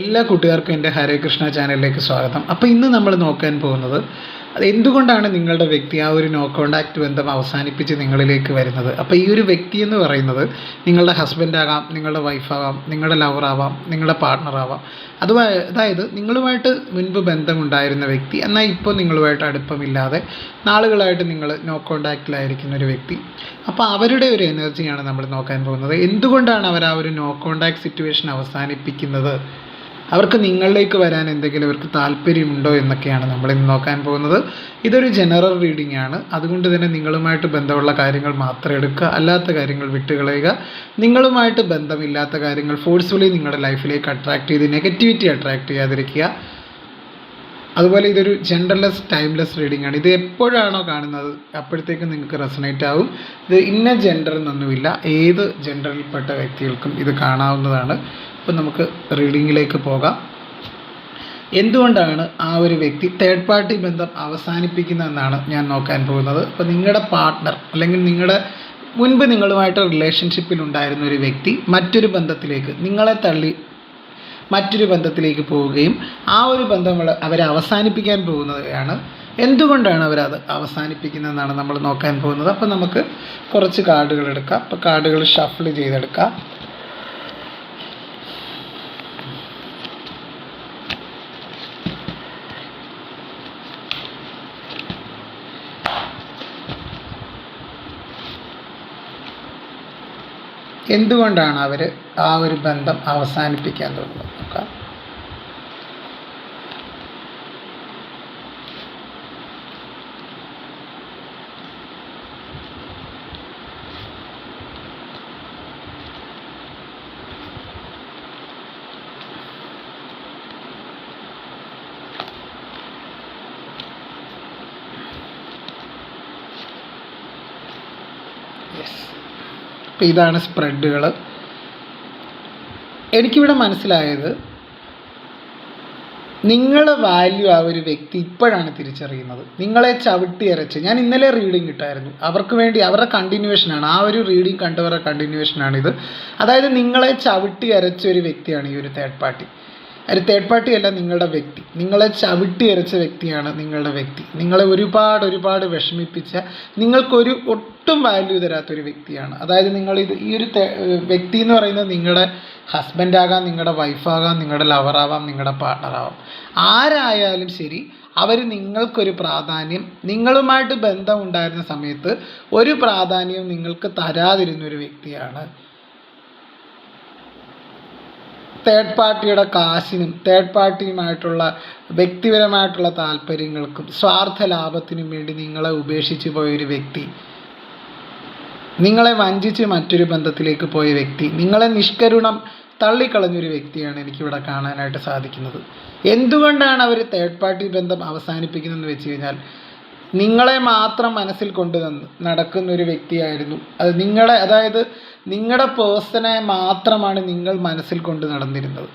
എല്ലാ കൂട്ടുകാർക്കും എൻ്റെ ഹരേ കൃഷ്ണ ചാനലിലേക്ക് സ്വാഗതം. അപ്പോൾ ഇന്ന് നമ്മൾ നോക്കാൻ പോകുന്നത് അത് എന്തുകൊണ്ടാണ് നിങ്ങളുടെ വ്യക്തി ആ ഒരു നോ കോണ്ടാക്റ്റ് ബന്ധം അവസാനിപ്പിച്ച് നിങ്ങളിലേക്ക് വരുന്നത്. അപ്പോൾ ഈ ഒരു വ്യക്തി എന്ന് പറയുന്നത് നിങ്ങളുടെ ഹസ്ബൻഡാകാം, നിങ്ങളുടെ വൈഫാകാം, നിങ്ങളുടെ ലവറാവാം, നിങ്ങളുടെ പാർട്ട്ണറാവാം. അതായത് നിങ്ങളുമായിട്ട് മുൻപ് ബന്ധമുണ്ടായിരുന്ന വ്യക്തി, എന്നാൽ ഇപ്പോൾ നിങ്ങളുമായിട്ട് അടുപ്പമില്ലാതെ നാളുകളായിട്ട് നിങ്ങൾ നോ കോണ്ടാക്റ്റിലായിരിക്കുന്ന ഒരു വ്യക്തി. അപ്പോൾ അവരുടെ ഒരു എനർജിയാണ് നമ്മൾ നോക്കാൻ പോകുന്നത്. എന്തുകൊണ്ടാണ് അവർ ആ ഒരു നോ കോണ്ടാക്റ്റ് സിറ്റുവേഷൻ അവസാനിപ്പിക്കുന്നത്, അവർക്ക് നിങ്ങളിലേക്ക് വരാൻ എന്തെങ്കിലും അവർക്ക് താല്പര്യമുണ്ടോ എന്നൊക്കെയാണ് നമ്മളിന്ന് നോക്കാൻ പോകുന്നത്. ഇതൊരു ജനറൽ റീഡിംഗ് ആണ്. അതുകൊണ്ട് തന്നെ നിങ്ങളുമായിട്ട് ബന്ധമുള്ള കാര്യങ്ങൾ മാത്രം എടുക്കുക, അല്ലാത്ത കാര്യങ്ങൾ വിട്ടുകളയുക. നിങ്ങളുമായിട്ട് ബന്ധമില്ലാത്ത കാര്യങ്ങൾ ഫോഴ്സ്ഫുള്ളി നിങ്ങളുടെ ലൈഫിലേക്ക് അട്രാക്റ്റ് ചെയ്ത് നെഗറ്റിവിറ്റി അട്രാക്റ്റ് ചെയ്യാതിരിക്കുക. അതുപോലെ ഇതൊരു ജെൻഡർലെസ് ടൈംലെസ് റീഡിംഗ് ആണ്. ഇത് എപ്പോഴാണോ കാണുന്നത് അപ്പോഴത്തേക്കും നിങ്ങൾക്ക് റെസണേറ്റ് ആവും. ഇത് ഇന്ന ജെൻഡർ എന്നൊന്നുമില്ല, ഏത് ജെൻഡറിൽപ്പെട്ട വ്യക്തികൾക്കും ഇത് കാണാവുന്നതാണ്. അപ്പോൾ നമുക്ക് റീഡിങ്ങിലേക്ക് പോകാം. എന്തുകൊണ്ടാണ് ആ ഒരു വ്യക്തി തേർഡ് പാർട്ടി ബന്ധം അവസാനിപ്പിക്കുന്നതെന്നാണ് ഞാൻ നോക്കാൻ പോകുന്നത്. അപ്പോൾ നിങ്ങളുടെ പാർട്ട്ണർ അല്ലെങ്കിൽ നിങ്ങളുടെ മുൻപ് നിങ്ങളുമായിട്ട് റിലേഷൻഷിപ്പിൽ ഉണ്ടായിരുന്ന ഒരു വ്യക്തി മറ്റൊരു ബന്ധത്തിലേക്ക് നിങ്ങളെ തള്ളി മറ്റൊരു ബന്ധത്തിലേക്ക് പോവുകയും ആ ഒരു ബന്ധം അവരെ അവസാനിപ്പിക്കാൻ പോകുന്നതാണ്. എന്തുകൊണ്ടാണ് അവരത് അവസാനിപ്പിക്കുന്നതെന്നാണ് നമ്മൾ നോക്കാൻ പോകുന്നത്. അപ്പോൾ നമുക്ക് കുറച്ച് കാർഡുകൾ എടുക്കാം. അപ്പോൾ കാർഡുകൾ ഷഫിൾ ചെയ്തെടുക്കാം. എന്തുകൊണ്ടാണ് അവർ ആ ഒരു ബന്ധം അവസാനിപ്പിക്കാൻ തോന്നുന്നത് നോക്കാം. അപ്പോൾ ഇതാണ് സ്പ്രെഡുകൾ. എനിക്കിവിടെ മനസ്സിലായത് നിങ്ങളുടെ വാല്യൂ ആ ഒരു വ്യക്തി ഇപ്പോഴാണ് തിരിച്ചറിയുന്നത്. നിങ്ങളെ ചവിട്ടി അരച്ച്, ഞാൻ ഇന്നലെ റീഡിംഗ് ഇട്ടായിരുന്നു, അവർക്ക് വേണ്ടി അവരുടെ കണ്ടിന്യൂവേഷനാണ്, ആ ഒരു റീഡിംഗ് കണ്ടവരുടെ കണ്ടിന്യൂവേഷനാണിത്. അതായത് നിങ്ങളെ ചവിട്ടി അരച്ച ഒരു വ്യക്തിയാണ് ഈ ഒരു തേർഡ് പാർട്ടി. ഒരു തേർഡ് പാർട്ടി അല്ല, നിങ്ങളുടെ വ്യക്തി. നിങ്ങളെ ചവിട്ടി അരച്ച വ്യക്തിയാണ് നിങ്ങളുടെ വ്യക്തി. നിങ്ങളെ ഒരുപാട് വിഷമിപ്പിച്ച, നിങ്ങൾക്കൊരു ഒട്ടും വാല്യൂ തരാത്തൊരു വ്യക്തിയാണ്. അതായത് ഈ ഒരു വ്യക്തി എന്ന് പറയുന്നത് നിങ്ങളുടെ ഹസ്ബൻഡാകാം, നിങ്ങളുടെ വൈഫാകാം, നിങ്ങളുടെ ലവറാവാം, നിങ്ങളുടെ പാർട്ട്ണറാവാം, ആരായാലും ശരി. അവർ നിങ്ങൾക്കൊരു പ്രാധാന്യം, നിങ്ങളുമായിട്ട് ബന്ധമുണ്ടായിരുന്ന സമയത്ത് ഒരു പ്രാധാന്യവും നിങ്ങൾക്ക് തരാതിരുന്നൊരു വ്യക്തിയാണ്. തേർഡ് പാർട്ടിയുടെ കാശിനും തേർഡ് പാർട്ടിയുമായിട്ടുള്ള വ്യക്തിപരമായിട്ടുള്ള താല്പര്യങ്ങൾക്കും സ്വാർത്ഥ ലാഭത്തിനും വേണ്ടി നിങ്ങളെ ഉപേക്ഷിച്ച് പോയൊരു വ്യക്തി, നിങ്ങളെ വഞ്ചിച്ച് മറ്റൊരു ബന്ധത്തിലേക്ക് പോയ വ്യക്തി, നിങ്ങളെ നിഷ്കരുണം തള്ളിക്കളഞ്ഞൊരു വ്യക്തിയാണ് എനിക്കിവിടെ കാണാനായിട്ട് സാധിക്കുന്നത്. എന്തുകൊണ്ടാണ് അവർ തേർഡ് പാർട്ടി ബന്ധം അവസാനിപ്പിക്കുന്നതെന്ന് വെച്ച് കഴിഞ്ഞാൽ, നിങ്ങളെ മാത്രം മനസ്സിൽ കൊണ്ട് നടക്കുന്നൊരു വ്യക്തിയായിരുന്നു അത്. അതായത് നിങ്ങളുടെ പേഴ്സണെ മാത്രമാണ് നിങ്ങൾ മനസ്സിൽ കൊണ്ട് നടന്നിരുന്നത്.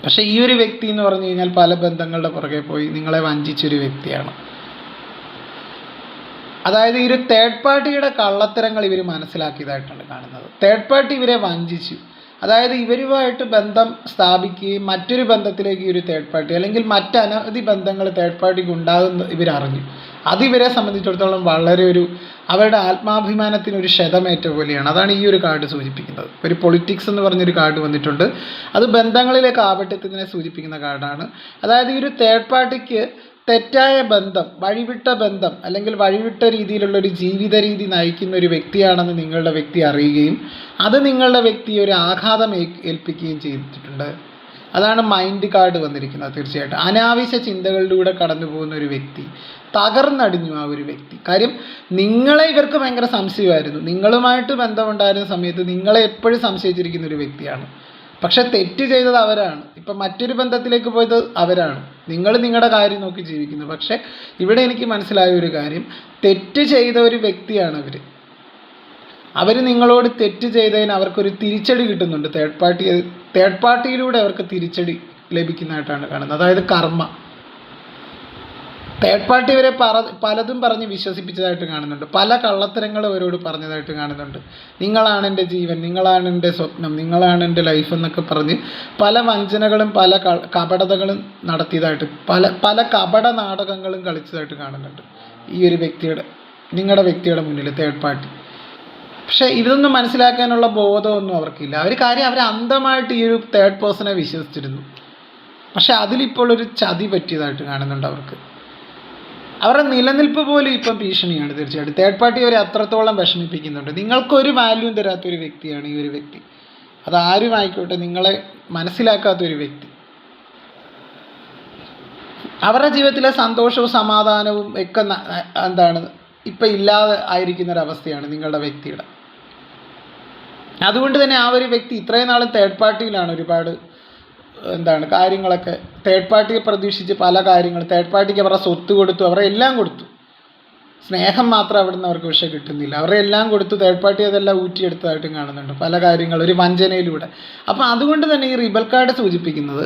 പക്ഷേ ഈ ഒരു വ്യക്തി എന്ന് പറഞ്ഞു കഴിഞ്ഞാൽ പല ബന്ധങ്ങളുടെ പുറകെ പോയി നിങ്ങളെ വഞ്ചിച്ചൊരു വ്യക്തിയാണ്. അതായത് ഈ ഒരു തേർഡ് പാർട്ടിയുടെ കള്ളത്തരങ്ങൾ ഇവർ മനസ്സിലാക്കിയതായിട്ടാണ് കാണുന്നത്. തേർഡ് പാർട്ടി ഇവരെ വഞ്ചിച്ചു. അതായത് ഇവരുമായിട്ട് ബന്ധം സ്ഥാപിക്കുകയും മറ്റൊരു ബന്ധത്തിലേക്ക് ഈ ഒരു തേർഡ് പാർട്ടി അല്ലെങ്കിൽ മറ്റനവധി ബന്ധങ്ങൾ തേർഡ് പാർട്ടിക്ക് ഉണ്ടാകുന്ന ഇവരറിഞ്ഞു. അത് ഇവരെ സംബന്ധിച്ചിടത്തോളം വളരെ അവരുടെ ആത്മാഭിമാനത്തിനൊരു ക്ഷതമേറ്റ പോലെയാണ്. അതാണ് ഈ ഒരു കാർഡ് സൂചിപ്പിക്കുന്നത്. ഒരു പൊളിറ്റിക്സ് എന്ന് പറഞ്ഞൊരു കാർഡ് വന്നിട്ടുണ്ട്. അത് ബന്ധങ്ങളിലേക്ക് ആപട്യത്തിനെ സൂചിപ്പിക്കുന്ന കാർഡാണ്. അതായത് ഈ ഒരു തേർഡ് പാർട്ടിക്ക് തെറ്റായ ബന്ധം, വഴിവിട്ട ബന്ധം അല്ലെങ്കിൽ വഴിവിട്ട രീതിയിലുള്ളൊരു ജീവിത രീതി നയിക്കുന്ന ഒരു വ്യക്തിയാണെന്ന് നിങ്ങളുടെ വ്യക്തി അറിയുകയും അത് നിങ്ങളുടെ വ്യക്തിയെ ഒരു ആഘാതം ഏൽപ്പിക്കുകയും ചെയ്തിട്ടുണ്ട്. അതാണ് മൈൻഡ് കാർഡ് വന്നിരിക്കുന്നത്. തീർച്ചയായിട്ടും അനാവശ്യ ചിന്തകളിലൂടെ കടന്നു പോകുന്ന ഒരു വ്യക്തി, തകർന്നടിഞ്ഞു ആ ഒരു വ്യക്തി. കാര്യം നിങ്ങളെ ഇവർക്ക് ഭയങ്കര സംശയമായിരുന്നു. നിങ്ങളുമായിട്ട് ബന്ധമുണ്ടായിരുന്ന സമയത്ത് നിങ്ങളെ എപ്പോഴും സംശയിച്ചിരിക്കുന്ന ഒരു വ്യക്തിയാണ്. പക്ഷെ തെറ്റ് ചെയ്തത് അവരാണ്. ഇപ്പം മറ്റൊരു ബന്ധത്തിലേക്ക് പോയത് അവരാണ്. നിങ്ങൾ നിങ്ങളുടെ കാര്യം നോക്കി ജീവിക്കുന്നു. പക്ഷേ ഇവിടെ എനിക്ക് മനസ്സിലായ ഒരു കാര്യം, തെറ്റ് ചെയ്ത ഒരു വ്യക്തിയാണ് അവർ നിങ്ങളോട് തെറ്റ് ചെയ്തതിന് അവർക്കൊരു തിരിച്ചടി കിട്ടുന്നുണ്ട്. തേർഡ് പാർട്ടിയിലൂടെ അവർക്ക് തിരിച്ചടി ലഭിക്കുന്നതായിട്ടാണ് കാണുന്നത്. അതായത് കർമ്മ. തേർഡ് പാർട്ടി ഇവരെ പലതും പറഞ്ഞ് വിശ്വസിപ്പിച്ചതായിട്ട് കാണുന്നുണ്ട്. പല കള്ളത്തരങ്ങളും അവരോട് പറഞ്ഞതായിട്ട് കാണുന്നുണ്ട്. നിങ്ങളാണ് എൻ്റെ ജീവൻ, നിങ്ങളാണ് എൻ്റെ സ്വപ്നം, നിങ്ങളാണ് എൻ്റെ ലൈഫ് എന്നൊക്കെ പറഞ്ഞ് പല വഞ്ചനകളും പല കപടതകളും നടത്തിയതായിട്ട് പല കപട നാടകങ്ങളും കളിച്ചതായിട്ട് കാണുന്നുണ്ട് ഈ ഒരു നിങ്ങളുടെ വ്യക്തിയുടെ മുന്നിൽ തേർഡ് പാർട്ടി. പക്ഷേ ഇതൊന്നും മനസ്സിലാക്കാനുള്ള ബോധമൊന്നും അവർക്കില്ല. അവർ അന്ധമായിട്ട് ഈ ഒരു തേർഡ് പേഴ്സണെ വിശ്വസിച്ചിരുന്നു. പക്ഷെ അതിലിപ്പോൾ ഒരു ചതി പറ്റിയതായിട്ട് കാണുന്നുണ്ട് അവർക്ക്. അവരുടെ നിലനിൽപ്പ് പോലും ഇപ്പം ഭീഷണിയാണ്. തീർച്ചയായിട്ടും തേർഡ് പാർട്ടി അവരെ അത്രത്തോളം വിഷമിപ്പിക്കുന്നുണ്ട്. നിങ്ങൾക്കൊരു വാല്യൂം തരാത്തൊരു വ്യക്തിയാണ് ഈ ഒരു വ്യക്തി. അതാരും ആയിക്കോട്ടെ, നിങ്ങളെ മനസ്സിലാക്കാത്തൊരു വ്യക്തി. അവരുടെ ജീവിതത്തിലെ സന്തോഷവും സമാധാനവും ഒക്കെ ഇപ്പം ഇല്ലാതെ ആയിരിക്കുന്നൊരവസ്ഥയാണ് നിങ്ങളുടെ വ്യക്തിയുടെ. അതുകൊണ്ട് തന്നെ ആ ഒരു വ്യക്തി ഇത്രയും നാളും തേർഡ് പാർട്ടിയിലാണ് ഒരുപാട് കാര്യങ്ങളൊക്കെ തേർഡ് പാർട്ടിയെ പ്രതീക്ഷിച്ച് പല കാര്യങ്ങളും തേർഡ് പാർട്ടിക്ക് അവരുടെ സ്വത്ത് കൊടുത്തു, അവരെ എല്ലാം കൊടുത്തു. സ്നേഹം മാത്രം അവിടെ നിന്ന് അവർക്ക് പക്ഷേ കിട്ടുന്നില്ല. അവരെ എല്ലാം കൊടുത്തു, തേർഡ് പാർട്ടി അതെല്ലാം ഊറ്റിയെടുത്തതായിട്ടും കാണുന്നുണ്ട് പല കാര്യങ്ങളും ഒരു വഞ്ചനയിലൂടെ. അപ്പോൾ അതുകൊണ്ട് തന്നെ ഈ റിബൽ കാർഡ് സൂചിപ്പിക്കുന്നത്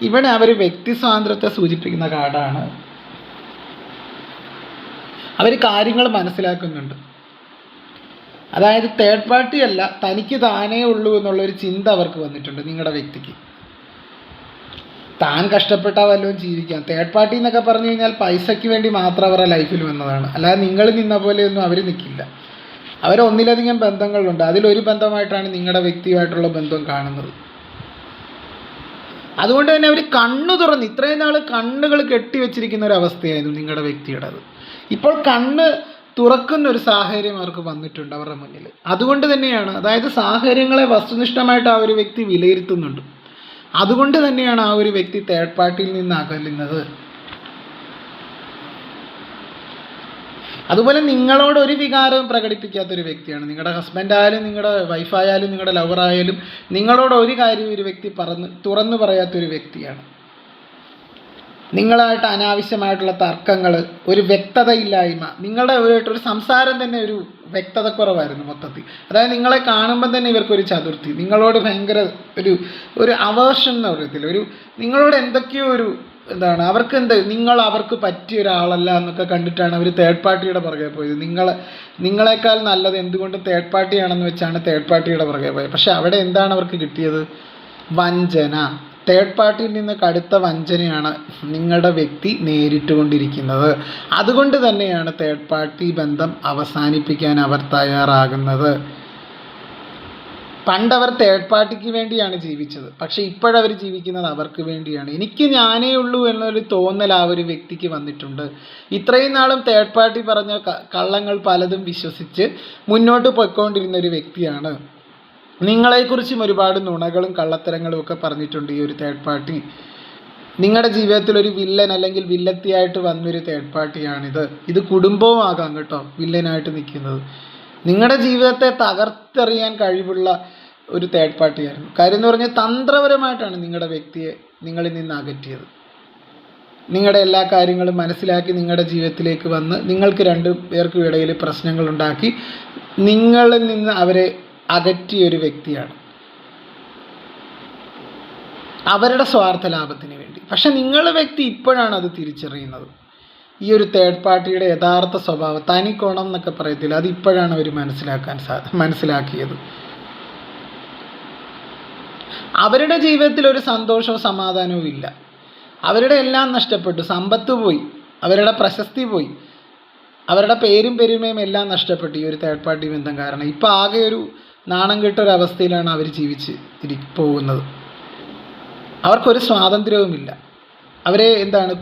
ഇവിടെ അവർ വ്യക്തി സ്വാതന്ത്ര്യത്തെ സൂചിപ്പിക്കുന്ന കാർഡാണ്. അവർ കാര്യങ്ങൾ മനസ്സിലാക്കുന്നുണ്ട്. അതായത് തേർഡ് പാർട്ടി അല്ല, തനിക്ക് താനേ ഉള്ളൂ എന്നുള്ളൊരു ചിന്ത അവർക്ക് വന്നിട്ടുണ്ട് നിങ്ങളുടെ വ്യക്തിക്ക്. താൻ കഷ്ടപ്പെട്ടാൽ വല്ലതും ജീവിക്കാം. തേർഡ് പാർട്ടി എന്നൊക്കെ പറഞ്ഞു കഴിഞ്ഞാൽ പൈസയ്ക്ക് വേണ്ടി മാത്രം അവരുടെ ലൈഫിൽ വന്നതാണ്. അല്ലാതെ നിങ്ങൾ നിന്ന പോലെയൊന്നും അവർ നിൽക്കില്ല. ഒന്നിലധികം ബന്ധങ്ങളുണ്ട്. അതിലൊരു ബന്ധമായിട്ടാണ് നിങ്ങളുടെ വ്യക്തിയുമായിട്ടുള്ള ബന്ധം കാണുന്നത്. അതുകൊണ്ട് തന്നെ അവർ കണ്ണു തുറന്ന് ഇത്രയും നാൾ കണ്ണുകൾ കെട്ടിവെച്ചിരിക്കുന്ന ഒരു അവസ്ഥയായിരുന്നു നിങ്ങളുടെ വ്യക്തിയുടേത്. ഇപ്പോൾ കണ്ണ് തുറക്കുന്ന ഒരു സാഹചര്യം അവർക്ക് വന്നിട്ടുണ്ട് അവരുടെ മുന്നിൽ. അതുകൊണ്ട് തന്നെയാണ്, അതായത് സാഹചര്യങ്ങളെ വസ്തുനിഷ്ഠമായിട്ട് ആ ഒരു വ്യക്തി വിലയിരുത്തുന്നുണ്ട്. അതുകൊണ്ട് തന്നെയാണ് ആ ഒരു വ്യക്തി തേർഡ് പാർട്ടിയിൽ നിന്ന് അകലുന്നത്. അതുപോലെ നിങ്ങളോട് ഒരു വികാരവും പ്രകടിപ്പിക്കാത്തൊരു വ്യക്തിയാണ്. നിങ്ങളുടെ ഹസ്ബൻഡായാലും നിങ്ങളുടെ വൈഫായാലും നിങ്ങളുടെ ലവറായാലും നിങ്ങളോട് ഒരു കാര്യം ഒരു വ്യക്തി തുറന്നു പറയാത്തൊരു വ്യക്തിയാണ്. നിങ്ങളായിട്ട് അനാവശ്യമായിട്ടുള്ള തർക്കങ്ങൾ, ഒരു വ്യക്തതയില്ലായ്മ, നിങ്ങളുടെ ഒരു സംസാരം തന്നെ ഒരു വ്യക്തതക്കുറവായിരുന്നു മൊത്തത്തിൽ. അതായത് നിങ്ങളെ കാണുമ്പം തന്നെ ഇവർക്കൊരു ചതുർത്ഥി, നിങ്ങളോട് ഭയങ്കര ഒരു അവേർഷൻ എന്ന് പറയത്തില്ല, നിങ്ങളോട് എന്തൊക്കെയോ അവർക്ക് പറ്റിയ ഒരാളല്ല എന്നൊക്കെ കണ്ടിട്ടാണ് അവർ തേർഡ് പാർട്ടിയുടെ പുറകെ പോയത്. നിങ്ങളെക്കാൾ നല്ലത് എന്തുകൊണ്ടും തേർഡ് പാർട്ടിയാണെന്ന് വെച്ചാണ് തേർഡ് പാർട്ടിയുടെ പുറകെ പോയത്. പക്ഷെ അവിടെ എന്താണ് അവർക്ക് കിട്ടിയത്? വഞ്ചന. തേർഡ് പാർട്ടിയിൽ നിന്ന് കടുത്ത വഞ്ചനയാണ് നിങ്ങളുടെ വ്യക്തി നേരിട്ടുകൊണ്ടിരിക്കുന്നത്. അതുകൊണ്ട് തന്നെയാണ് തേർഡ് പാർട്ടി ബന്ധം അവസാനിപ്പിക്കാൻ അവർ തയ്യാറാകുന്നത്. പണ്ടവർ തേർഡ് പാർട്ടിക്ക് വേണ്ടിയാണ് ജീവിച്ചത്, പക്ഷേ ഇപ്പോഴവർ ജീവിക്കുന്നത് അവർക്ക് വേണ്ടിയാണ്. എനിക്ക് ഞാനേ ഉള്ളൂ എന്നൊരു തോന്നൽ ആ ഒരു വ്യക്തിക്ക് വന്നിട്ടുണ്ട്. ഇത്രയും നാളും തേർഡ് പാർട്ടി പറഞ്ഞ കള്ളങ്ങൾ പലതും വിശ്വസിച്ച് മുന്നോട്ട് പോയിക്കൊണ്ടിരുന്ന ഒരു വ്യക്തിയാണ്. നിങ്ങളെക്കുറിച്ചും ഒരുപാട് നുണകളും കള്ളത്തരങ്ങളും ഒക്കെ പറഞ്ഞിട്ടുണ്ട് ഈ ഒരു തേർഡ് പാർട്ടി. നിങ്ങളുടെ ജീവിതത്തിൽ ഒരു വില്ലൻ അല്ലെങ്കിൽ വില്ലത്തിയായിട്ട് വന്നൊരു തേർഡ് പാർട്ടിയാണിത്. ഇത് കുടുംബവും ആകാം കേട്ടോ, വില്ലനായിട്ട് നിൽക്കുന്നത്. നിങ്ങളുടെ ജീവിതത്തെ തകർത്തെറിയാൻ കഴിവുള്ള ഒരു തേർഡ് പാർട്ടിയായിരുന്നു. കാര്യം എന്ന് പറഞ്ഞാൽ തന്ത്രപരമായിട്ടാണ് നിങ്ങളുടെ വ്യക്തിയെ നിങ്ങളിൽ നിന്ന് അകറ്റിയത്. നിങ്ങളുടെ എല്ലാ കാര്യങ്ങളും മനസ്സിലാക്കി നിങ്ങളുടെ ജീവിതത്തിലേക്ക് വന്ന് നിങ്ങൾക്ക് രണ്ടു പേർക്കും ഇടയിൽ പ്രശ്നങ്ങളുണ്ടാക്കി നിങ്ങളിൽ നിന്ന് അവരെ അകറ്റിയൊരു വ്യക്തിയാണ്, അവരുടെ സ്വാർത്ഥ ലാഭത്തിന് വേണ്ടി. പക്ഷെ നിങ്ങളുടെ വ്യക്തി ഇപ്പോഴാണ് അത് തിരിച്ചറിയുന്നത്. ഈ ഒരു തേർഡ് പാർട്ടിയുടെ യഥാർത്ഥ സ്വഭാവം, തനിക്കോണം എന്നൊക്കെ പറയത്തില്ല, അത് ഇപ്പോഴാണ് അവർ മനസ്സിലാക്കിയത്. അവരുടെ ജീവിതത്തിൽ ഒരു സന്തോഷവും സമാധാനവും ഇല്ല. അവരുടെ എല്ലാം നഷ്ടപ്പെട്ടു. സമ്പത്ത് പോയി, അവരുടെ പ്രശസ്തി പോയി, അവരുടെ പേരും പെരുമയും എല്ലാം നഷ്ടപ്പെട്ടു ഈ ഒരു തേർഡ് പാർട്ടി ബന്ധം കാരണം. ഇപ്പം ആകെ ഒരു നാണം കെട്ടൊരവസ്ഥയിലാണ് അവർ ജീവിച്ച് പോകുന്നത്. അവർക്കൊരു സ്വാതന്ത്ര്യവുമില്ല. അവരെ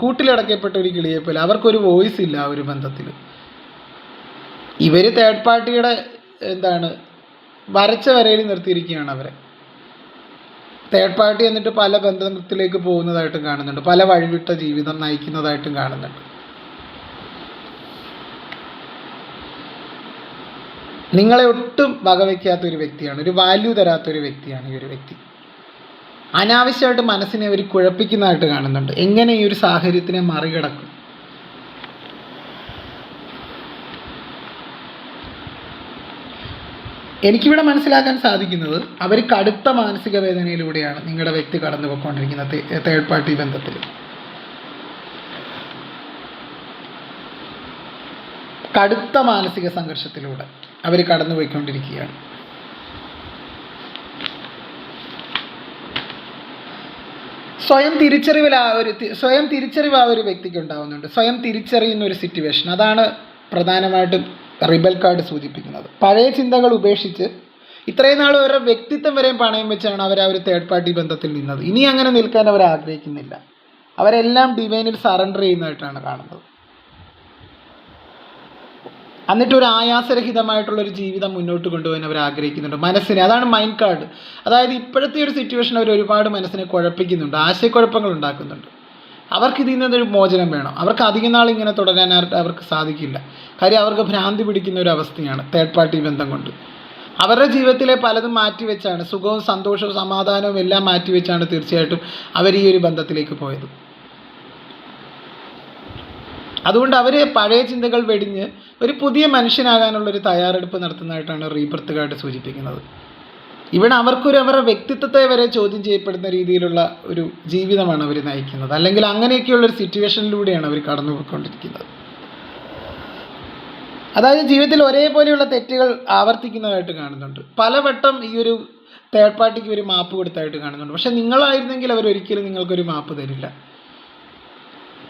കൂട്ടിലടക്കപ്പെട്ട ഒരു കിളിയെ പോലെ, അവർക്കൊരു വോയിസ് ഇല്ല ആ ഒരു ബന്ധത്തിൽ. ഇവർ തേർഡ് പാർട്ടിയുടെ വരച്ച വരയിൽ നിർത്തിയിരിക്കുകയാണ് അവരെ. തേർഡ് പാർട്ടി എന്നിട്ട് പല ബന്ധത്തിലേക്ക് പോകുന്നതായിട്ടും കാണുന്നുണ്ട്, പല വഴിവിട്ട ജീവിതം നയിക്കുന്നതായിട്ടും കാണുന്നുണ്ട്. നിങ്ങളെ ഒട്ടും വകവയ്ക്കാത്തൊരു വ്യക്തിയാണ്, ഒരു വാല്യൂ തരാത്തൊരു വ്യക്തിയാണ് ഈ ഒരു വ്യക്തി. അനാവശ്യമായിട്ട് മനസ്സിനെ അവർ കുഴപ്പിക്കുന്നതായിട്ട് കാണുന്നുണ്ട്. എങ്ങനെ ഈ ഒരു സാഹചര്യത്തിനെ മറികടക്കും? എനിക്കിവിടെ മനസ്സിലാക്കാൻ സാധിക്കുന്നത് അവർ കടുത്ത മാനസിക വേദനയിലൂടെയാണ് നിങ്ങളുടെ വ്യക്തി കടന്നു പോയിക്കൊണ്ടിരിക്കുന്നത് തേർഡ് പാർട്ടി ബന്ധത്തിൽ. കടുത്ത മാനസിക സംഘർഷത്തിലൂടെ അവർ കടന്നുപോയിക്കൊണ്ടിരിക്കുകയാണ്. സ്വയം തിരിച്ചറിവ് ആ ഒരു വ്യക്തിക്ക് ഉണ്ടാകുന്നുണ്ട്. സ്വയം തിരിച്ചറിയുന്ന ഒരു സിറ്റുവേഷൻ, അതാണ് പ്രധാനമായിട്ടും റിബൽ കാർഡ് സൂചിപ്പിക്കുന്നത്. പഴയ ചിന്തകൾ ഉപേക്ഷിച്ച് ഇത്രയും നാൾ അവരുടെ വ്യക്തിത്വം വരെയും പണയം വെച്ചാണ് അവർ ആ ഒരു തേർഡ് പാർട്ടി ബന്ധത്തിൽ നിന്നത്. ഇനി അങ്ങനെ നിൽക്കാൻ അവർ ആഗ്രഹിക്കുന്നില്ല. അവരെല്ലാം ഡിവൈനിൽ സറണ്ടർ ചെയ്യുന്നതായിട്ടാണ് കാണുന്നത്. എന്നിട്ടൊരു ആയാസരഹിതമായിട്ടുള്ളൊരു ജീവിതം മുന്നോട്ട് കൊണ്ടുപോകാൻ അവർ ആഗ്രഹിക്കുന്നുണ്ട്. മനസ്സിനെ, അതാണ് മൈൻഡ് കാർഡ്. അതായത് ഇപ്പോഴത്തെ ഒരു സിറ്റുവേഷൻ അവർ ഒരുപാട് മനസ്സിനെ കുഴപ്പിക്കുന്നുണ്ട്, ആശയക്കുഴപ്പങ്ങൾ ഉണ്ടാക്കുന്നുണ്ട്. അവർക്ക് ഇതിൽ നിന്നൊരു മോചനം വേണം. അവർക്ക് അധികം നാൾ ഇങ്ങനെ തുടരാൻ അവർക്ക് സാധിക്കില്ല. കാര്യം അവർക്ക് ഭ്രാന്തി പിടിക്കുന്ന ഒരു അവസ്ഥയാണ് തേർഡ് പാർട്ടി ബന്ധം കൊണ്ട്. അവരുടെ ജീവിതത്തിലെ പലതും മാറ്റിവെച്ചാണ്, സുഖവും സന്തോഷവും സമാധാനവും എല്ലാം മാറ്റിവെച്ചാണ് തീർച്ചയായിട്ടും അവർ ഈ ഒരു ബന്ധത്തിലേക്ക് പോയത്. അതുകൊണ്ട് അവർ പഴയ ചിന്തകൾ വെടിഞ്ഞ് ഒരു പുതിയ മനുഷ്യനാകാനുള്ളൊരു തയ്യാറെടുപ്പ് നടത്തുന്നതായിട്ടാണ് റീബർത്ത് കാർഡ് സൂചിപ്പിക്കുന്നത്. ഇവിടെ അവരുടെ വ്യക്തിത്വത്തെ വരെ ചോദ്യം ചെയ്യപ്പെടുന്ന രീതിയിലുള്ള ഒരു ജീവിതമാണ് അവർ നയിക്കുന്നത്. അല്ലെങ്കിൽ അങ്ങനെയൊക്കെയുള്ളൊരു സിറ്റുവേഷനിലൂടെയാണ് അവർ കടന്നു പോയിക്കൊണ്ടിരിക്കുന്നത്. അതായത് ജീവിതത്തിൽ ഒരേപോലെയുള്ള തെറ്റുകൾ ആവർത്തിക്കുന്നതായിട്ട് കാണുന്നുണ്ട്. പലവട്ടം ഈ ഒരു തേർഡ് പാർട്ടിക്ക് ഒരു മാപ്പ് കൊടുത്തായിട്ട് കാണുന്നുണ്ട്. പക്ഷേ നിങ്ങളായിരുന്നെങ്കിൽ അവരൊരിക്കലും നിങ്ങൾക്കൊരു മാപ്പ് തരില്ല.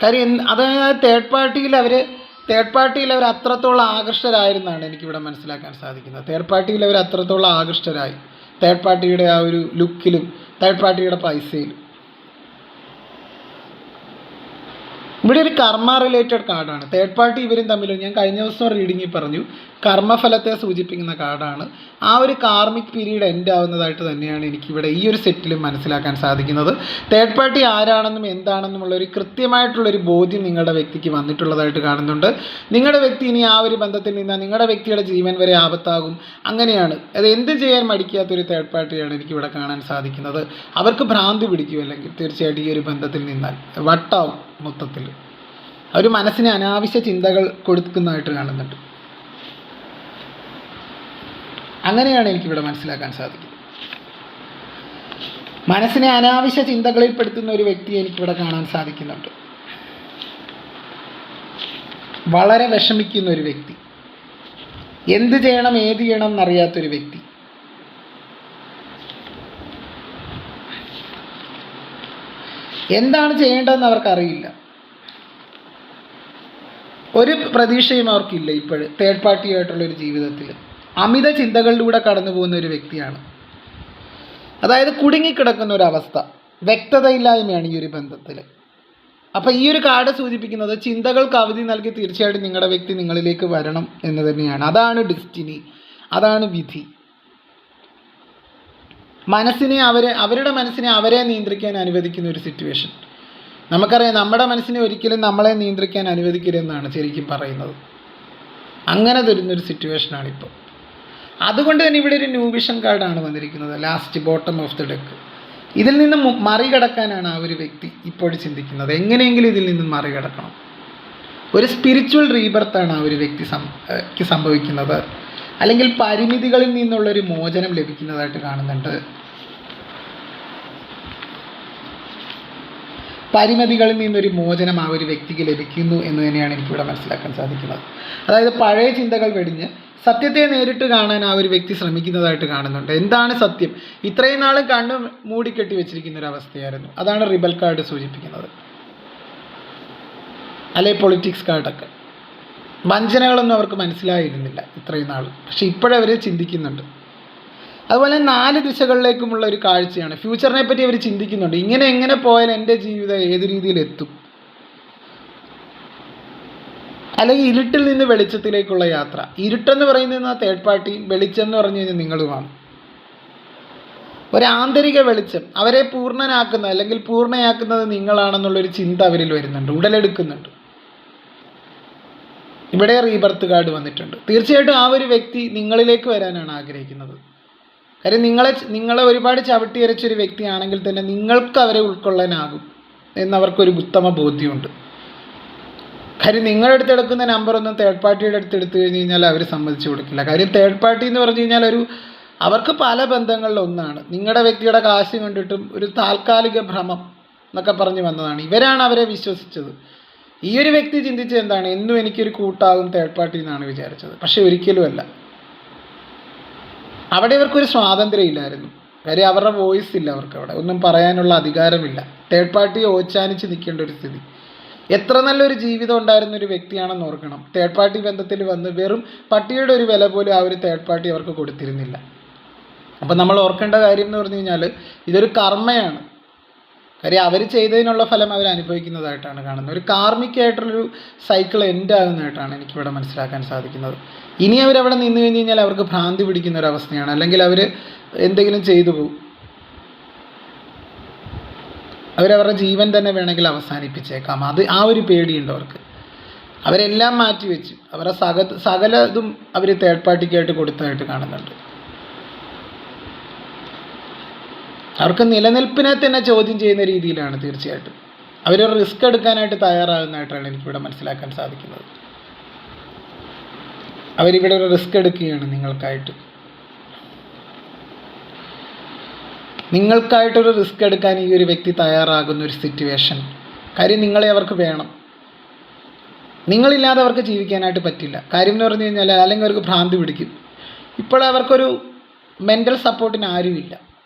കാര്യം അതായത് തേർഡ് പാർട്ടിയിൽ അവർ അത്രത്തോളം ആകൃഷ്ടരായിരുന്നാണ് എനിക്കിവിടെ മനസ്സിലാക്കാൻ സാധിക്കുന്നത്. തേർഡ് പാർട്ടിയിൽ അവർ അത്രത്തോളം ആകൃഷ്ടരായി, തേർഡ് പാർട്ടിയുടെ ആ ഒരു ലുക്കിലും തേർഡ് പാർട്ടിയുടെ പൈസയിലും. ഇവിടെ ഒരു കർമ്മ റിലേറ്റഡ് കാർഡാണ്. തേർഡ് പാർട്ടി ഇവരും തമ്മിൽ ഞാൻ കഴിഞ്ഞ ദിവസം റീഡിങ്ങിൽ പറഞ്ഞു, കർമ്മഫലത്തെ സൂചിപ്പിക്കുന്ന കാർഡാണ്. ആ ഒരു കാർമിക് പീരീഡ് എൻഡ് ആവുന്നതായിട്ട് തന്നെയാണ് എനിക്കിവിടെ ഈ ഒരു സെറ്റിലും മനസ്സിലാക്കാൻ സാധിക്കുന്നത്. തേർഡ് പാർട്ടി ആരാണെന്നും എന്താണെന്നുമുള്ള ഒരു കൃത്യമായിട്ടുള്ളൊരു ബോധ്യം നിങ്ങളുടെ വ്യക്തിക്ക് വന്നിട്ടുള്ളതായിട്ട് കാണുന്നുണ്ട്. നിങ്ങളുടെ വ്യക്തി ഇനി ആ ഒരു ബന്ധത്തിൽ നിന്നാൽ നിങ്ങളുടെ വ്യക്തിയുടെ ജീവൻ വരെ ആപത്താകും. അങ്ങനെയാണ്, അത് എന്ത് ചെയ്യാൻ മടിക്കാത്തൊരു തേർഡ് പാർട്ടിയാണ് എനിക്കിവിടെ കാണാൻ സാധിക്കുന്നത്. അവർക്ക് ഭ്രാന്തി പിടിക്കും, അല്ലെങ്കിൽ തീർച്ചയായിട്ടും ഈ ഒരു ബന്ധത്തിൽ നിന്നാൽ വട്ടാവും. മൊത്തത്തിൽ അവർ മനസ്സിന് അനാവശ്യ ചിന്തകൾ കൊടുക്കുന്നതായിട്ട് കാണുന്നുണ്ട്. അങ്ങനെയാണ് എനിക്കിവിടെ മനസ്സിലാക്കാൻ സാധിക്കുന്നത്. മനസ്സിനെ അനാവശ്യ ചിന്തകളിൽ പെടുത്തുന്ന ഒരു വ്യക്തിയെ എനിക്കിവിടെ കാണാൻ സാധിക്കുന്നുണ്ട്. വളരെ വിഷമിക്കുന്ന ഒരു വ്യക്തി, എന്ത് ചെയ്യണം ഏത് ചെയ്യണം എന്നറിയാത്തൊരു വ്യക്തി. എന്താണ് ചെയ്യേണ്ടതെന്ന് അവർക്കറിയില്ല. ഒരു പ്രതീക്ഷയും അവർക്കില്ല. ഇപ്പോഴും തേർഡ് പാർട്ടിയായിട്ടുള്ളൊരു ജീവിതത്തിൽ അമിത ചിന്തകളിലൂടെ കടന്നു പോകുന്ന ഒരു വ്യക്തിയാണ്. അതായത് കുടുങ്ങിക്കിടക്കുന്ന ഒരവസ്ഥ, വ്യക്തതയില്ലായ്മയാണ് ഈ ഒരു ബന്ധത്തിൽ. അപ്പോൾ ഈ ഒരു കാർഡ് സൂചിപ്പിക്കുന്നത് ചിന്തകൾക്ക് അവധി നൽകി തീർച്ചയായിട്ടും നിങ്ങളുടെ വ്യക്തി നിങ്ങളിലേക്ക് വരണം എന്ന് തന്നെയാണ്. അതാണ് ഡെസ്റ്റിനി, അതാണ് വിധി. അവരുടെ മനസ്സിനെ അവരെ നിയന്ത്രിക്കാൻ അനുവദിക്കുന്ന ഒരു സിറ്റുവേഷൻ. നമുക്കറിയാം, നമ്മുടെ മനസ്സിനെ ഒരിക്കലും നമ്മളെ നിയന്ത്രിക്കാൻ അനുവദിക്കരുതെന്നാണ് ശരിക്കും പറയുന്നത്. അങ്ങനെ തരുന്നൊരു സിറ്റുവേഷനാണിപ്പോൾ. അതുകൊണ്ട് തന്നെ ഇവിടെ ഒരു ന്യൂ വിഷൻ കാർഡാണ് വന്നിരിക്കുന്നത്, last bottom of the deck. ഇതിൽ നിന്ന് മറികടക്കാനാണ് ആ ഒരു വ്യക്തി ഇപ്പോഴും ചിന്തിക്കുന്നത്. എങ്ങനെയെങ്കിലും ഇതിൽ നിന്ന് മറികടക്കണം. ഒരു സ്പിരിച്വൽ റീബർത്താണ് ആ ഒരു വ്യക്തിക്ക് സംഭവിക്കുന്നത്. അല്ലെങ്കിൽ പരിമിതികളിൽ നിന്നുള്ളൊരു മോചനം ലഭിക്കുന്നതായിട്ട് കാണുന്നുണ്ട്. പരിമിതികളിൽ നിന്നൊരു മോചനം ആ ഒരു വ്യക്തിക്ക് ലഭിക്കുന്നു എന്ന് തന്നെയാണ് എനിക്കിവിടെ മനസ്സിലാക്കാൻ സാധിക്കുന്നത്. അതായത് പഴയ ചിന്തകൾ വെടിഞ്ഞ് സത്യത്തെ നേരിട്ട് കാണാൻ ആ ഒരു വ്യക്തി ശ്രമിക്കുന്നതായിട്ട് കാണുന്നുണ്ട്. എന്താണ് സത്യം? ഇത്രയും നാളും കണ്ണ് മൂടിക്കെട്ടി വെച്ചിരിക്കുന്ന ഒരു അവസ്ഥയായിരുന്നു. അതാണ് റിബൽ കാർഡ് സൂചിപ്പിക്കുന്നത്. അല്ലെ പൊളിറ്റിക്സ് കാർഡൊക്കെ. വഞ്ചനകളൊന്നും അവർക്ക് മനസ്സിലായിരുന്നില്ല ഇത്രയും നാൾ. പക്ഷെ ഇപ്പോഴവർ ചിന്തിക്കുന്നുണ്ട്. അതുപോലെ 4 ദിശകളിലേക്കുമുള്ള ഒരു കാഴ്ചയാണ്. ഫ്യൂച്ചറിനെ പറ്റി അവർ ചിന്തിക്കുന്നുണ്ട്. എങ്ങനെ പോയാൽ എൻ്റെ ജീവിതം ഏത് രീതിയിലെത്തും, അല്ലെങ്കിൽ ഇരുട്ടിൽ നിന്ന് വെളിച്ചത്തിലേക്കുള്ള യാത്ര. ഇരുട്ടെന്ന് പറയുന്നത് തേർഡ് പാർട്ടിയും, വെളിച്ചം എന്ന് പറഞ്ഞു കഴിഞ്ഞാൽ നിങ്ങളുമാണ്. ഒരാന്തരിക വെളിച്ചം അവരെ പൂർണ്ണനാക്കുന്ന അല്ലെങ്കിൽ പൂർണ്ണയാക്കുന്നത് നിങ്ങളാണെന്നുള്ളൊരു ചിന്ത അവരിൽ വരുന്നുണ്ട്, ഉടലെടുക്കുന്നുണ്ട്. ഇവിടെ റീബർത്ത് കാർഡ് വന്നിട്ടുണ്ട്. തീർച്ചയായിട്ടും ആ ഒരു വ്യക്തി നിങ്ങളിലേക്ക് വരാനാണ് ആഗ്രഹിക്കുന്നത്. കാര്യം നിങ്ങളെ ഒരുപാട് ചവിട്ടിയരച്ചൊരു വ്യക്തിയാണെങ്കിൽ തന്നെ നിങ്ങൾക്ക് അവരെ ഉൾക്കൊള്ളാനാകും എന്നവർക്കൊരു ഉത്തമ ബോധ്യമുണ്ട്. കാര്യം നിങ്ങളുടെ അടുത്തെടുക്കുന്ന നമ്പറൊന്നും തേർഡ് പാർട്ടിയുടെ അടുത്തെടുത്തു കഴിഞ്ഞ് കഴിഞ്ഞാൽ അവർ സമ്മതിച്ചു കൊടുക്കില്ല. കാര്യം തേർഡ് പാർട്ടി എന്ന് പറഞ്ഞു കഴിഞ്ഞാൽ അവർക്ക് പല ബന്ധങ്ങളിലൊന്നാണ്. നിങ്ങളുടെ വ്യക്തിയുടെ കാശ് കണ്ടിട്ടും ഒരു താൽക്കാലിക ഭ്രമം എന്നൊക്കെ പറഞ്ഞ് വന്നതാണ്. ഇവരാണ് അവരെ വിശ്വസിച്ചത്. ഈ ഒരു വ്യക്തി ചിന്തിച്ചത് എന്താണ്, എന്നും എനിക്കൊരു കൂട്ടാകും തേർഡ് പാർട്ടി എന്നാണ് വിചാരിച്ചത്. പക്ഷെ ഒരിക്കലുമല്ല. അവിടെ ഇവർക്കൊരു സ്വാതന്ത്ര്യം ഇല്ലായിരുന്നു. കാര്യം അവരുടെ വോയിസ് ഇല്ല, അവർക്ക് അവിടെ ഒന്നും പറയാനുള്ള അധികാരമില്ല. തേർഡ് പാർട്ടിയെ ഓച്ചാനിച്ച് നിൽക്കേണ്ട ഒരു സ്ഥിതി. എത്ര നല്ലൊരു ജീവിതം ഉണ്ടായിരുന്ന ഒരു വ്യക്തിയാണെന്ന് ഓർക്കണം. തേർഡ് പാർട്ടി ബന്ധത്തിൽ വന്ന് വെറും പട്ടിയുടെ ഒരു വില പോലും ആ ഒരു തേർഡ് പാർട്ടി അവർക്ക് കൊടുത്തിരുന്നില്ല. അപ്പം നമ്മൾ ഓർക്കേണ്ട കാര്യം എന്ന് പറഞ്ഞു കഴിഞ്ഞാൽ ഇതൊരു കർമ്മയാണ്. കാര്യം അവർ ചെയ്തതിനുള്ള ഫലം അവർ അനുഭവിക്കുന്നതായിട്ടാണ് കാണുന്നത്. ഒരു കാർമികമായിട്ടുള്ളൊരു സൈക്കിൾ എൻഡ് ആകുന്നതായിട്ടാണ് എനിക്കിവിടെ മനസ്സിലാക്കാൻ സാധിക്കുന്നത്. ഇനി അവരവിടെ നിന്ന് കഴിഞ്ഞ് കഴിഞ്ഞാൽ അവർക്ക് ഭ്രാന്തി പിടിക്കുന്ന ഒരു അവസ്ഥയാണ്, അല്ലെങ്കിൽ അവർ എന്തെങ്കിലും ചെയ്തു പോകും. അവരവരുടെ ജീവൻ തന്നെ വേണമെങ്കിൽ അവസാനിപ്പിച്ചേക്കാം. ആ ഒരു പേടിയുണ്ട് അവർക്ക്. അവരെല്ലാം മാറ്റിവെച്ചു. അവരുടെ സകലതും അവർ തേർഡ് പാർട്ടിക്കായിട്ട് കൊടുത്തതായിട്ട് കാണുന്നുണ്ട്. അവർക്ക് നിലനിൽപ്പിനെ തന്നെ ചോദ്യം ചെയ്യുന്ന രീതിയിലാണ് തീർച്ചയായിട്ടും അവരൊരു റിസ്ക് എടുക്കാനായിട്ട് തയ്യാറാകുന്നതായിട്ടാണ് എനിക്കിവിടെ മനസ്സിലാക്കാൻ സാധിക്കുന്നത്. അവരിവിടെ ഒരു റിസ്ക് എടുക്കുകയാണ് നിങ്ങൾക്കായിട്ടൊരു റിസ്ക് എടുക്കാൻ ഈ ഒരു വ്യക്തി തയ്യാറാകുന്ന ഒരു സിറ്റുവേഷൻ. കാര്യം നിങ്ങളെ അവർക്ക് വേണം. നിങ്ങളില്ലാതെ അവർക്ക് ജീവിക്കാനായിട്ട് പറ്റില്ല. കാര്യം എന്ന് പറഞ്ഞു കഴിഞ്ഞാൽ അല്ലെങ്കിൽ അവർക്ക് ഭ്രാന്തി പിടിക്കും. ഇപ്പോഴവർക്കൊരു മെൻ്റൽ സപ്പോർട്ടിന് ആരുമില്ല.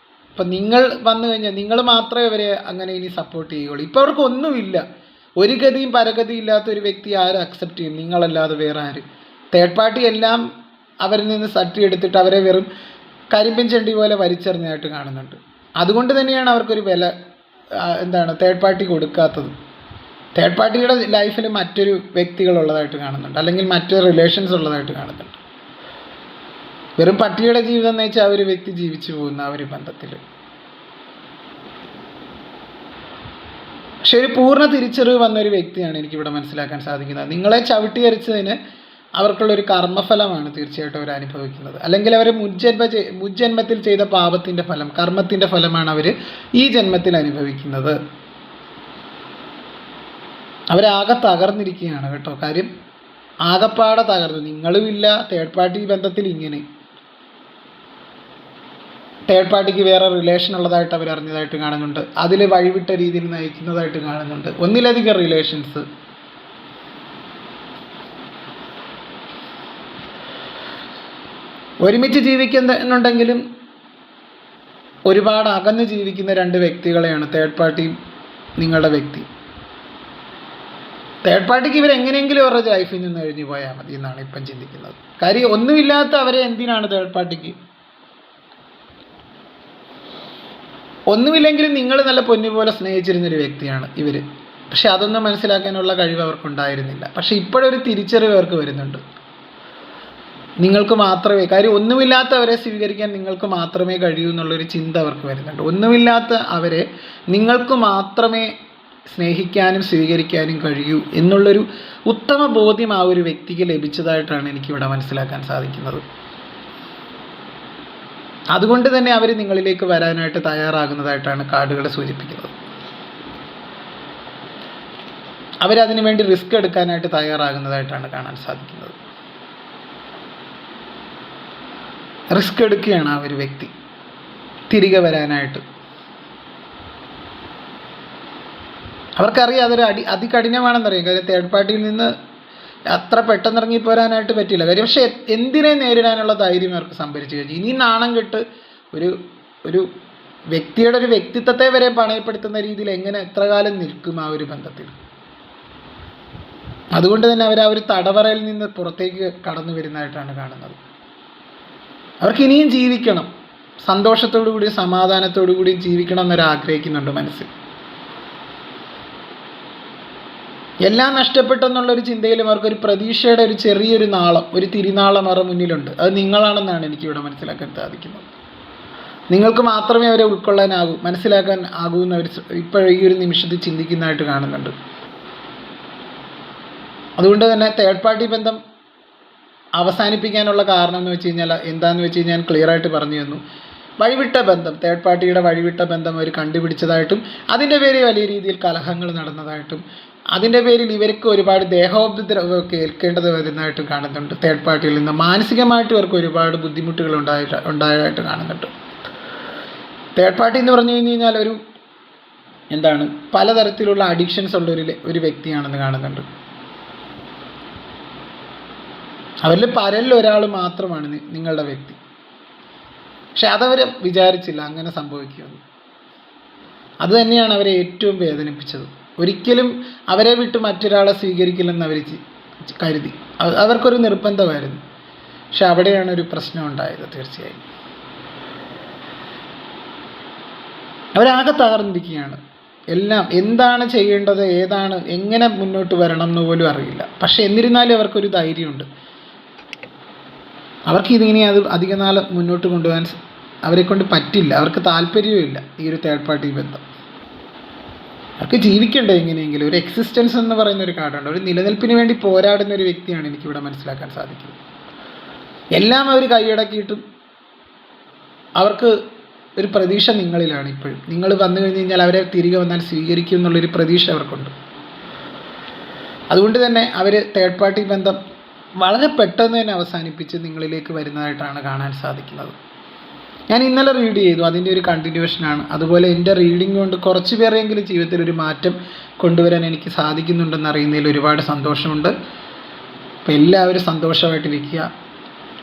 അപ്പം നിങ്ങൾ വന്നു കഴിഞ്ഞാൽ നിങ്ങൾ മാത്രമേ അവരെ അങ്ങനെ ഇനി സപ്പോർട്ട് ചെയ്യുകയുള്ളൂ. ഇപ്പോൾ അവർക്ക് ഒന്നുമില്ല. ഒരു ഗതിയും പരഗതിയും ഇല്ലാത്ത ഒരു വ്യക്തി ആരും അക്സെപ്റ്റ് ചെയ്യും, നിങ്ങളല്ലാതെ വേറെ ആര്? തേർഡ് പാർട്ടി എല്ലാം അവരിൽ നിന്ന് തട്ടിയെടുത്തിട്ട് അവരെ വെറും കരിമ്പിൻ ചെണ്ടി പോലെ വലിച്ചെറിഞ്ഞായിട്ട് കാണുന്നുണ്ട്. അതുകൊണ്ട് തന്നെയാണ് അവർക്കൊരു വില തേർഡ് പാർട്ടി കൊടുക്കാത്തത്. തേർഡ് പാർട്ടിയുടെ ലൈഫിൽ മറ്റൊരു വ്യക്തികളുള്ളതായിട്ട് കാണുന്നുണ്ട്, അല്ലെങ്കിൽ മറ്റൊരു റിലേഷൻസ് ഉള്ളതായിട്ട് കാണുന്നുണ്ട്. വെറും പട്ടിയുടെ ജീവിതം നയിച്ച് ആ ഒരു വ്യക്തി ജീവിച്ചു പോകുന്ന ആ ഒരു ബന്ധത്തിൽ. പക്ഷെ ഒരു പൂർണ്ണ തിരിച്ചറിവ് വന്നൊരു വ്യക്തിയാണ് എനിക്കിവിടെ മനസ്സിലാക്കാൻ സാധിക്കുന്നത്. നിങ്ങളെ ചവിട്ടിയരിച്ചതിന് അവർക്കുള്ളൊരു കർമ്മഫലമാണ് തീർച്ചയായിട്ടും അവർ അനുഭവിക്കുന്നത്. അല്ലെങ്കിൽ അവർ മുജ്ജന്മത്തിൽ ചെയ്ത പാപത്തിൻ്റെ ഫലം, കർമ്മത്തിൻ്റെ ഫലമാണ് അവർ ഈ ജന്മത്തിൽ അനുഭവിക്കുന്നത്. അവരാകെ തകർന്നിരിക്കുകയാണ് കേട്ടോ. കാര്യം ആകപ്പാടെ തകർന്നു. നിങ്ങളുമില്ല, തേർഡ് പാർട്ടി ബന്ധത്തിൽ ഇങ്ങനെ തേർഡ് പാർട്ടിക്ക് വേറെ റിലേഷൻ ഉള്ളതായിട്ട് അവർ അറിഞ്ഞതായിട്ട് കാണുന്നുണ്ട്. അതിൽ വഴിവിട്ട രീതിയിൽ നയിക്കുന്നതായിട്ട് കാണുന്നുണ്ട്. ഒന്നിലധികം റിലേഷൻസ്. ഒരുമിച്ച് ജീവിക്കുന്നുണ്ടെങ്കിലും ഒരുപാട് അകന്ന് ജീവിക്കുന്ന രണ്ട് വ്യക്തികളെയാണ് തേർഡ് പാർട്ടിയും നിങ്ങളുടെ വ്യക്തി. തേർഡ് പാർട്ടിക്ക് ഇവരെങ്ങനെയെങ്കിലും അവരുടെ ലൈഫിൽ നിന്ന് കഴിഞ്ഞു പോയാൽ മതി എന്നാണ് ഇപ്പം ചിന്തിക്കുന്നത്. കാര്യം ഒന്നുമില്ലാത്ത അവരെ എന്തിനാണ് തേർഡ് പാർട്ടിക്ക്? ഒന്നുമില്ലെങ്കിലും നിങ്ങൾ നല്ല പൊന്നുപോലെ സ്നേഹിച്ചിരുന്നൊരു വ്യക്തിയാണ് ഇവർ. പക്ഷെ അതൊന്നും മനസ്സിലാക്കാനുള്ള കഴിവ് അവർക്കുണ്ടായിരുന്നില്ല. പക്ഷെ ഇപ്പോഴൊരു തിരിച്ചറിവ് അവർക്ക് വരുന്നുണ്ട്. നിങ്ങൾക്ക് മാത്രമേ, കാര്യം ഒന്നുമില്ലാത്തവരെ സ്വീകരിക്കാൻ നിങ്ങൾക്ക് മാത്രമേ കഴിയൂ എന്നുള്ളൊരു ചിന്ത അവർക്ക് വരുന്നുണ്ട്. ഒന്നുമില്ലാത്ത അവരെ നിങ്ങൾക്ക് മാത്രമേ സ്നേഹിക്കാനും സ്വീകരിക്കാനും കഴിയൂ എന്നുള്ളൊരു ഉത്തമ ബോധ്യം ആ ഒരു വ്യക്തിക്ക് ലഭിച്ചതായിട്ടാണ് എനിക്കിവിടെ മനസ്സിലാക്കാൻ സാധിക്കുന്നത്. അതുകൊണ്ട് തന്നെ അവർ നിങ്ങളിലേക്ക് വരാനായിട്ട് തയ്യാറാകുന്നതായിട്ടാണ് കാർഡുകൾ സൂചിപ്പിക്കുന്നത്. അവരതിനു വേണ്ടി റിസ്ക് എടുക്കാനായിട്ട് തയ്യാറാകുന്നതായിട്ടാണ് കാണാൻ സാധിക്കുന്നത്. റിസ്ക് എടുക്കുകയാണ് ആ ഒരു വ്യക്തി തിരികെ വരാനായിട്ട്. അവർക്കറിയാം അതൊരു അതികഠിനമാണെന്നറിയാം. കാര്യം തേർഡ് പാർട്ടിയിൽ നിന്ന് അത്ര പെട്ടെന്ന് ഇറങ്ങിപ്പോരാനായിട്ട് പറ്റില്ല. കാര്യം പക്ഷേ എന്തിനെ നേരിടാനുള്ള ധൈര്യം അവർക്ക് സംഭരിച്ചു കഴിഞ്ഞു. ഇനി നാണം കെട്ട് ഒരു വ്യക്തിയുടെ ഒരു വ്യക്തിത്വത്തെ വരെ പണയപ്പെടുത്തുന്ന രീതിയിൽ എങ്ങനെ എത്ര കാലം നിൽക്കും ആ ഒരു ബന്ധത്തിൽ? അതുകൊണ്ട് തന്നെ അവർ ആ ഒരു തടവറയിൽ നിന്ന് പുറത്തേക്ക് കടന്നു വരുന്നതായിട്ടാണ് കാണുന്നത്. അവർക്ക് ഇനിയും ജീവിക്കണം, സന്തോഷത്തോടു കൂടിയും സമാധാനത്തോടു കൂടിയും ജീവിക്കണം എന്നൊരു ആഗ്രഹിക്കുന്നുണ്ട് മനസ്സിൽ. എല്ലാം നഷ്ടപ്പെട്ടെന്നുള്ളൊരു ചിന്തയിലും അവർക്കൊരു പ്രതീക്ഷയുടെ ഒരു ചെറിയൊരു നാളം, ഒരു തിരിനാളം അവരുടെ മുന്നിലുണ്ട്. അത് നിങ്ങളാണെന്നാണ് എനിക്കിവിടെ മനസ്സിലാക്കാൻ സാധിക്കുന്നത്. നിങ്ങൾക്ക് മാത്രമേ അവരെ ഉൾക്കൊള്ളാനാകൂ, മനസ്സിലാക്കാൻ ആകൂ എന്ന് അവർ ഇപ്പോൾ ഈ ഒരു നിമിഷത്തിൽ ചിന്തിക്കുന്നതായിട്ട് കാണുന്നുണ്ട്. അതുകൊണ്ട് തന്നെ തേർഡ് പാർട്ടി ബന്ധം അവസാനിപ്പിക്കാനുള്ള കാരണം എന്ന് വെച്ച് കഴിഞ്ഞാൽ എന്താണെന്ന് വെച്ച് കഴിഞ്ഞാൽ ഞാൻ ക്ലിയറായിട്ട് പറഞ്ഞു തന്നു. വഴിവിട്ട ബന്ധം, തേർഡ് പാർട്ടിയുടെ വഴിവിട്ട ബന്ധം അവർ കണ്ടുപിടിച്ചതായിട്ടും അതിൻ്റെ പേരിൽ വലിയ രീതിയിൽ കലഹങ്ങൾ നടന്നതായിട്ടും അതിൻ്റെ പേരിൽ ഇവർക്ക് ഒരുപാട് ദേഹോപദ്രവമൊക്കെ ഏൽക്കേണ്ടത് വരുന്നതായിട്ടും കാണുന്നുണ്ട്. തേർഡ് പാർട്ടിയിൽ നിന്ന് മാനസികമായിട്ട് ഇവർക്ക് ഒരുപാട് ബുദ്ധിമുട്ടുകൾ ഉണ്ടായതായിട്ട് കാണുന്നുണ്ട്. തേർഡ് പാർട്ടി എന്ന് പറഞ്ഞു കഴിഞ്ഞാൽ എന്താണ് പലതരത്തിലുള്ള അഡിക്ഷൻസ് ഉള്ള ഒരു വ്യക്തിയാണെന്ന് കാണുന്നുണ്ട്. അവരിൽ പലരിൽ ഒരാൾ മാത്രമാണ് നിങ്ങളുടെ വ്യക്തി. പക്ഷെ അതവർ വിചാരിച്ചില്ല അങ്ങനെ സംഭവിക്കുമെന്ന്. അത് തന്നെയാണ് അവരെ ഏറ്റവും വേദനിപ്പിച്ചത്. ഒരിക്കലും അവരെ വിട്ട് മറ്റൊരാളെ സ്വീകരിക്കില്ലെന്ന് അവർ കരുതി. അവർക്കൊരു നിർബന്ധമായിരുന്നു. പക്ഷെ അവിടെയാണ് ഒരു പ്രശ്നം ഉണ്ടായത്. തീർച്ചയായും അവരാകെ തകർന്നിരിക്കുകയാണ്. എല്ലാം എന്താണ് ചെയ്യേണ്ടത്, ഏതാണ്, എങ്ങനെ മുന്നോട്ട് വരണം എന്ന് പോലും അറിയില്ല. പക്ഷെ എന്നിരുന്നാലും അവർക്കൊരു ധൈര്യമുണ്ട്. അവർക്ക് ഇതിങ്ങനെ അധിക നാൾ മുന്നോട്ട് കൊണ്ടുപോകാൻ അവരെ കൊണ്ട് പറ്റില്ല. അവർക്ക് താല്പര്യവുമില്ല ഈ ഒരു തേർഡ് പാർട്ടി ബന്ധം. അവർക്ക് ജീവിക്കേണ്ടത് എങ്ങനെയെങ്കിലും. ഒരു എക്സിസ്റ്റൻസ് എന്ന് പറയുന്ന ഒരു കാർഡുണ്ട്. ഒരു നിലനിൽപ്പിന് വേണ്ടി പോരാടുന്ന ഒരു വ്യക്തിയാണ് എനിക്കിവിടെ മനസ്സിലാക്കാൻ സാധിക്കുന്നത്. എല്ലാം അവർ കൈയടക്കിയിട്ടും അവർക്ക് ഒരു പ്രതീക്ഷ നിങ്ങളിലാണ് ഇപ്പോഴും. നിങ്ങൾ വന്നു കഴിഞ്ഞ് കഴിഞ്ഞാൽ അവരെ തിരികെ വന്നാൽ സ്വീകരിക്കും എന്നുള്ളൊരു പ്രതീക്ഷ അവർക്കുണ്ട്. അതുകൊണ്ട് തന്നെ അവർ തേർഡ് പാർട്ടി ബന്ധം വളരെ പെട്ടെന്ന് തന്നെ അവസാനിപ്പിച്ച് നിങ്ങളിലേക്ക് വരുന്നതായിട്ടാണ് കാണാൻ സാധിക്കുന്നത്. ഞാൻ ഇന്നലെ റീഡ് ചെയ്തു, അതിൻ്റെ ഒരു കണ്ടിന്യൂഷനാണ്. അതുപോലെ എൻ്റെ റീഡിംഗ് കൊണ്ട് കുറച്ച് പേരെങ്കിലും ജീവിതത്തിൽ ഒരു മാറ്റം കൊണ്ടുവരാൻ എനിക്ക് സാധിക്കുന്നുണ്ടെന്ന് അറിയുന്നതിൽ ഒരുപാട് സന്തോഷമുണ്ട്. അപ്പോൾ എല്ലാവരും സന്തോഷമായിട്ടിരിക്കുക.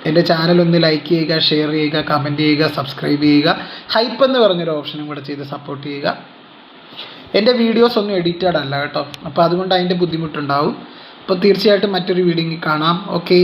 എൻ്റെ ചാനലൊന്ന് ലൈക്ക് ചെയ്യുക, ഷെയർ ചെയ്യുക, കമൻറ്റ് ചെയ്യുക, സബ്സ്ക്രൈബ് ചെയ്യുക. ഹൈപ്പ് എന്ന് പറഞ്ഞൊരു ഓപ്ഷനും കൂടെ ചെയ്ത് സപ്പോർട്ട് ചെയ്യുക. എൻ്റെ വീഡിയോസ് ഒന്നും എഡിറ്റഡ് അല്ല കേട്ടോ, അപ്പോൾ അതുകൊണ്ട് അതിൻ്റെ ബുദ്ധിമുട്ടുണ്ടാവും. അപ്പോൾ തീർച്ചയായിട്ടും മറ്റൊരു വീഡിയോയിൽ കാണാം. ഓക്കേ.